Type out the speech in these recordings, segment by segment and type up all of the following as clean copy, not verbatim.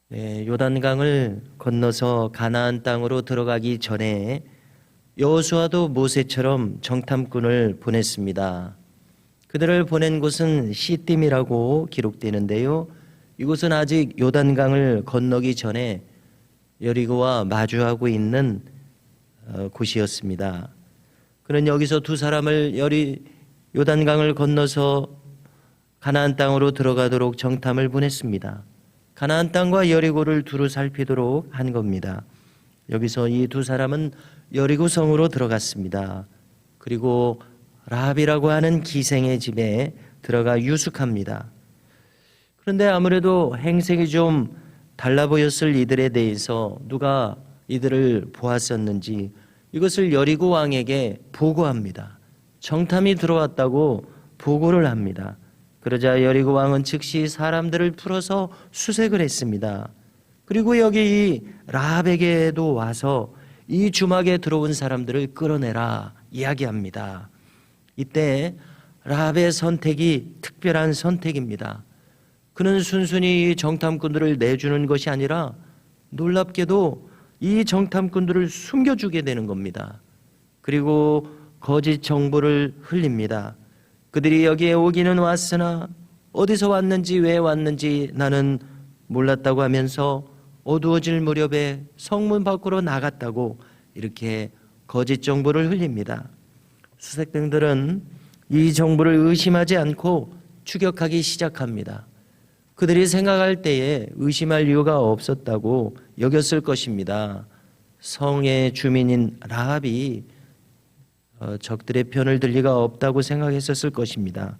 네, 요단강을 건너서 가나안 땅으로 들어가기 전에 여호수아도 모세처럼 정탐꾼을 보냈습니다. 그들을 보낸 곳은 시딤이라고 기록되는데요. 이곳은 아직 요단강을 건너기 전에 여리고와 마주하고 있는 곳이었습니다. 그는 여기서 두 사람을 요단강을 건너서 가나안 땅으로 들어가도록 정탐을 보냈습니다. 가나안 땅과 여리고를 두루 살피도록 한 겁니다. 여기서 이 두 사람은 여리고 성으로 들어갔습니다. 그리고 라합이라고 하는 기생의 집에 들어가 유숙합니다. 그런데 아무래도 행색이 좀 달라 보였을 이들에 대해서 누가 이들을 보았었는지 이것을 여리고 왕에게 보고합니다. 정탐이 들어왔다고 보고를 합니다. 그러자 여리고 왕은 즉시 사람들을 풀어서 수색을 했습니다. 그리고 여기 이 라합에게도 와서 이 주막에 들어온 사람들을 끌어내라 이야기합니다. 이때 라합의 선택이 특별한 선택입니다. 그는 순순히 이 정탐꾼들을 내주는 것이 아니라 놀랍게도 이 정탐꾼들을 숨겨주게 되는 겁니다. 그리고 거짓 정보를 흘립니다. 그들이 여기에 오기는 왔으나 어디서 왔는지 왜 왔는지 나는 몰랐다고 하면서 어두워질 무렵에 성문 밖으로 나갔다고 이렇게 거짓 정보를 흘립니다. 수색병들은 이 정보를 의심하지 않고 추격하기 시작합니다. 그들이 생각할 때에 의심할 이유가 없었다고 여겼을 것입니다. 성의 주민인 라합이 적들의 편을 들 리가 없다고 생각했었을 것입니다.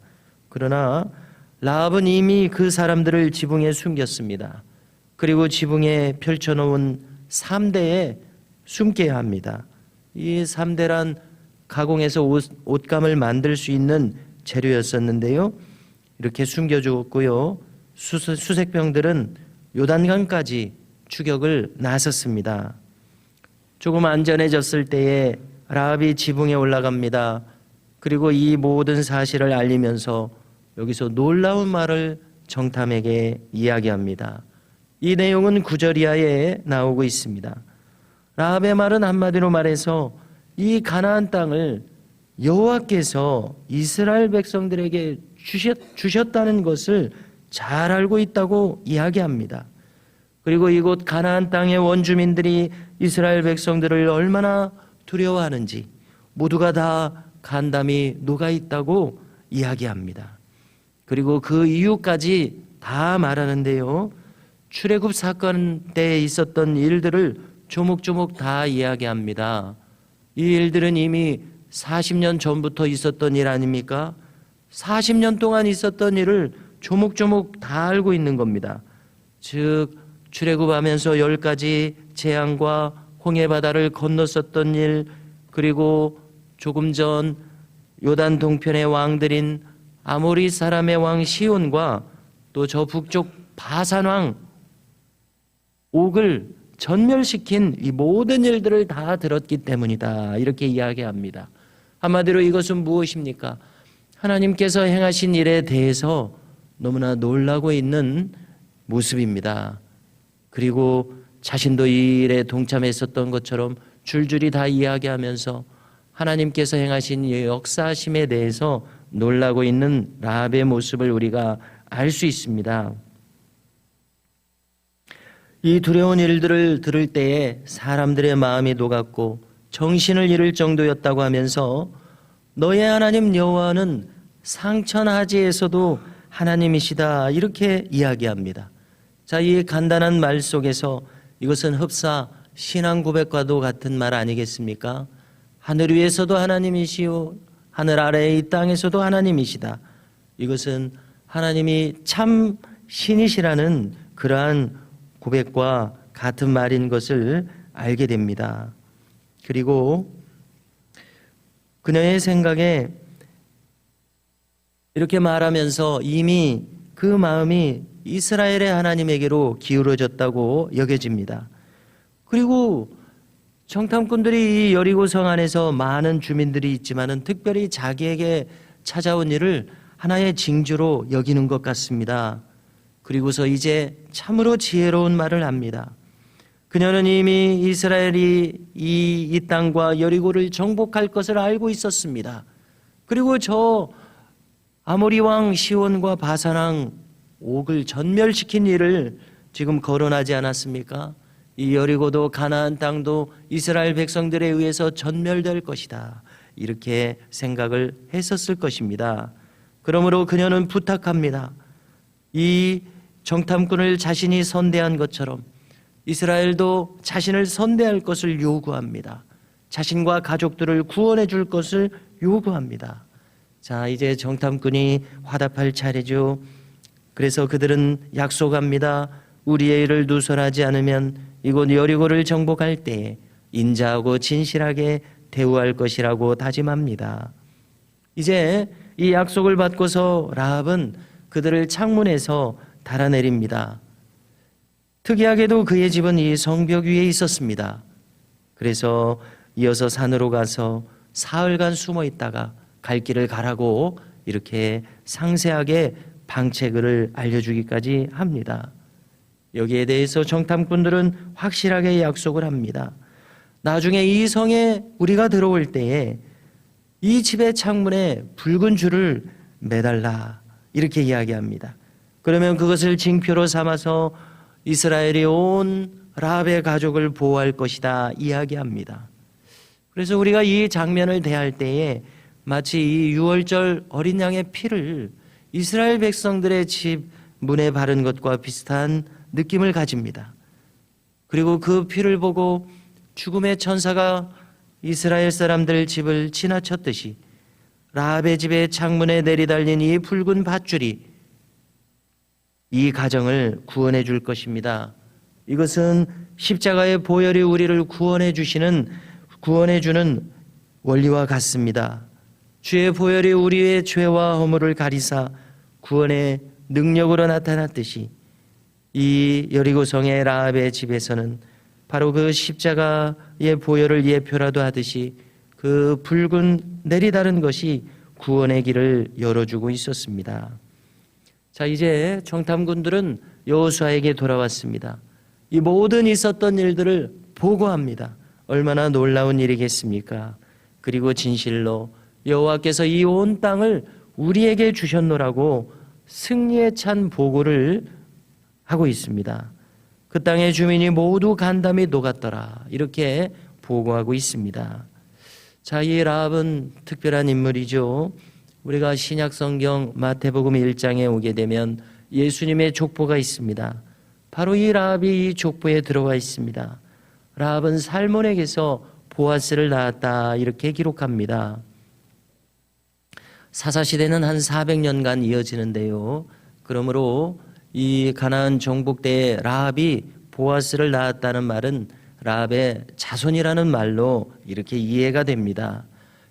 그러나 라합은 이미 그 사람들을 지붕에 숨겼습니다. 그리고 지붕에 펼쳐놓은 3대에 숨게 합니다. 이 3대란 가공해서 옷감을 만들 수 있는 재료였었는데요. 이렇게 숨겨주었고요. 수색병들은 요단강까지 추격을 나섰습니다. 조금 안전해졌을 때에 라합이 지붕에 올라갑니다. 그리고 이 모든 사실을 알리면서 여기서 놀라운 말을 정탐에게 이야기합니다. 이 내용은 9절 이하에 나오고 있습니다. 라합의 말은 한마디로 말해서 이 가나안 땅을 여호와께서 이스라엘 백성들에게 주셨다는 것을 잘 알고 있다고 이야기합니다. 그리고 이곳 가나안 땅의 원주민들이 이스라엘 백성들을 얼마나 두려워하는지 모두가 다 간담이 녹아 있다고 이야기합니다. 그리고 그 이유까지 다 말하는데요. 출애굽 사건 때 있었던 일들을 조목조목 다 이야기합니다. 이 일들은 이미 40년 전부터 있었던 일 아닙니까? 40년 동안 있었던 일을 조목조목 다 알고 있는 겁니다. 즉 출애굽하면서 10가지 재앙과 홍해바다를 건넜었던 일, 그리고 조금 전 요단 동편의 왕들인 아모리 사람의 왕 시온과 또 저 북쪽 바산 왕 옥을 전멸시킨 이 모든 일들을 다 들었기 때문이다. 이렇게 이야기합니다. 한마디로 이것은 무엇입니까? 하나님께서 행하신 일에 대해서 너무나 놀라고 있는 모습입니다. 그리고 자신도 이 일에 동참했었던 것처럼 줄줄이 다 이야기하면서 하나님께서 행하신 이 역사심에 대해서 놀라고 있는 라합의 모습을 우리가 알 수 있습니다. 이 두려운 일들을 들을 때에 사람들의 마음이 녹았고 정신을 잃을 정도였다고 하면서 너의 하나님 여호와는 상천하지에서도 하나님이시다 이렇게 이야기합니다. 자, 이 간단한 말 속에서 이것은 흡사 신앙 고백과도 같은 말 아니겠습니까? 하늘 위에서도 하나님이시오 하늘 아래의 이 땅에서도 하나님이시다. 이것은 하나님이 참 신이시라는 그러한 고백과 같은 말인 것을 알게 됩니다. 그리고 그녀의 생각에 이렇게 말하면서 이미 그 마음이 이스라엘의 하나님에게로 기울어졌다고 여겨집니다. 그리고 정탐꾼들이 이 여리고성 안에서 많은 주민들이 있지만은 특별히 자기에게 찾아온 일을 하나의 징조로 여기는 것 같습니다. 그리고서 이제 참으로 지혜로운 말을 합니다. 그녀는 이미 이스라엘이 이 땅과 여리고를 정복할 것을 알고 있었습니다. 그리고 저 아모리 왕 시온과 바산 왕 옥을 전멸시킨 일을 지금 거론하지 않았습니까? 이 여리고도 가나안 땅도 이스라엘 백성들에 의해서 전멸될 것이다. 이렇게 생각을 했었을 것입니다. 그러므로 그녀는 부탁합니다. 이 정탐꾼을 자신이 선대한 것처럼 이스라엘도 자신을 선대할 것을 요구합니다. 자신과 가족들을 구원해 줄 것을 요구합니다. 자, 이제 정탐꾼이 화답할 차례죠. 그래서 그들은 약속합니다. 우리의 일을 누설하지 않으면 이곳 여리고를 정복할 때에 인자하고 진실하게 대우할 것이라고 다짐합니다. 이제 이 약속을 받고서 라합은 그들을 창문에서 달아내립니다. 특이하게도 그의 집은 이 성벽 위에 있었습니다. 그래서 이어서 산으로 가서 사흘간 숨어 있다가 갈 길을 가라고 이렇게 상세하게 방책을 알려주기까지 합니다. 여기에 대해서 정탐꾼들은 확실하게 약속을 합니다. 나중에 이 성에 우리가 들어올 때에 이 집의 창문에 붉은 줄을 매달라 이렇게 이야기합니다. 그러면 그것을 징표로 삼아서 이스라엘이 온 라합의 가족을 보호할 것이다 이야기합니다. 그래서 우리가 이 장면을 대할 때에 마치 이 유월절 어린 양의 피를 이스라엘 백성들의 집 문에 바른 것과 비슷한 느낌을 가집니다. 그리고 그 피를 보고 죽음의 천사가 이스라엘 사람들 집을 지나쳤듯이 라합의 집의 창문에 내리달린 이 붉은 밧줄이 이 가정을 구원해 줄 것입니다. 이것은 십자가의 보혈이 우리를 구원해 주는 원리와 같습니다. 주의 보혈이 우리의 죄와 허물을 가리사 구원의 능력으로 나타났듯이 이 여리고성의 라합의 집에서는 바로 그 십자가의 보혈을 예표라도 하듯이 그 붉은 내리다른 것이 구원의 길을 열어주고 있었습니다. 자, 이제 정탐꾼들은 여호수아에게 돌아왔습니다. 이 모든 있었던 일들을 보고합니다. 얼마나 놀라운 일이겠습니까? 그리고 진실로 여호와께서 이 온 땅을 우리에게 주셨노라고 승리에 찬 보고를 하고 있습니다. 그 땅의 주민이 모두 간담이 녹았더라 이렇게 보고하고 있습니다. 자, 이 라합은 특별한 인물이죠. 우리가 신약성경 마태복음 1장에 오게 되면 예수님의 족보가 있습니다. 바로 이 라합이 이 족보에 들어와 있습니다. 라합은 살몬에게서 보아스를 낳았다 이렇게 기록합니다. 사사시대는 한 400년간 이어지는데요. 그러므로 이 가나안 정복 때에 라합이 보아스를 낳았다는 말은 라합의 자손이라는 말로 이렇게 이해가 됩니다.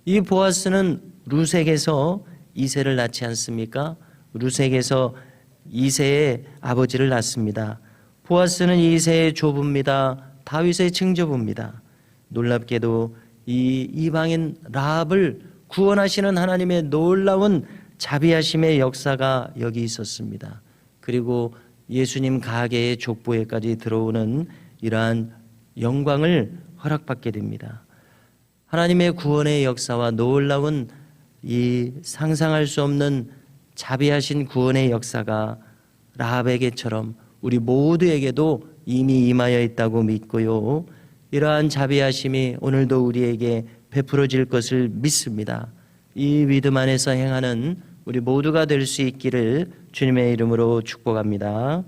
이 보아스는 루색에서 이새를 낳지 않습니까? 루색에서 이새의 아버지를 낳습니다. 보아스는 이새의 조부입니다. 다윗의 증조부입니다. 놀랍게도 이 이방인 라합을 구원하시는 하나님의 놀라운 자비하심의 역사가 여기 있었습니다. 그리고 예수님 가계의 족보에까지 들어오는 이러한 영광을 허락받게 됩니다. 하나님의 구원의 역사와 놀라운 이 상상할 수 없는 자비하신 구원의 역사가 라합에게처럼 우리 모두에게도 이미 임하여 있다고 믿고요. 이러한 자비하심이 오늘도 우리에게 베풀어질 것을 믿습니다. 이 믿음 안에서 행하는 우리 모두가 될 수 있기를 주님의 이름으로 축복합니다.